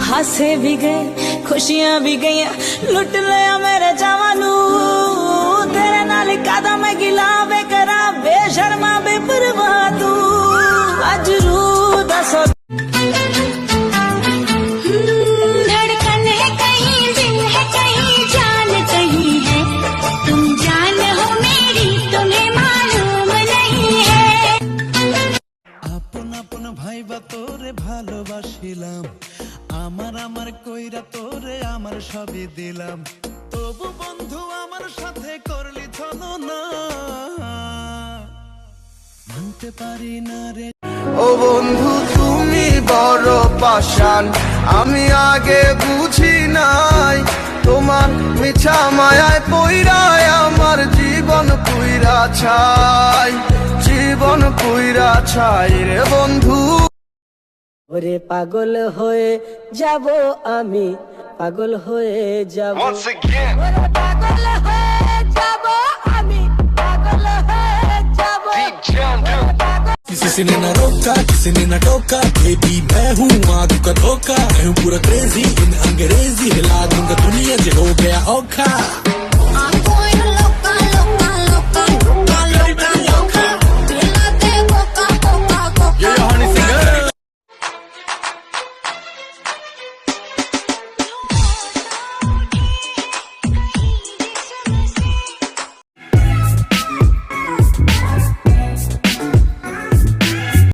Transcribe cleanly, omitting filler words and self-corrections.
हासे भी गए खुशियां भी गई लुट लिया मेरे जवानू तेरे नाल कदम गिला बेकरा बेशर्मा बेपरवाह तू अज रू दसो धड़कन है कहीं दिल है कहीं जान कहीं है तुम जान हो मेरी तुम्हें मालूम नहीं है আপন আপন ভাইবা তোরে ভালোবাসিলাম আমার আমার কইরা তোরে আমার সবই দিলাম তবু বন্ধু আমার সাথে করলি ছলনা মানতে পারি না রে ও বন্ধু তুমি বড় পাষাণ আমি আগে বুঝি নাই তোমার মিছা মায়ায় পইরায় আমার জীবন পুইরা ছাই রে বন্ধু ওরে পাগল হয়ে যাব আমি পাগল হয়ে যাব ওরে পাগল হয়ে যাব আমি পাগল হয়ে যাব किसी ने ना रोका किसी ने ना टोका बेबी मैं हूँ आग का धोखा मैं हूँ पूरा क्रेजी इन अंग्रेजी हिला दूंगा दुनिया जो हो गया औखा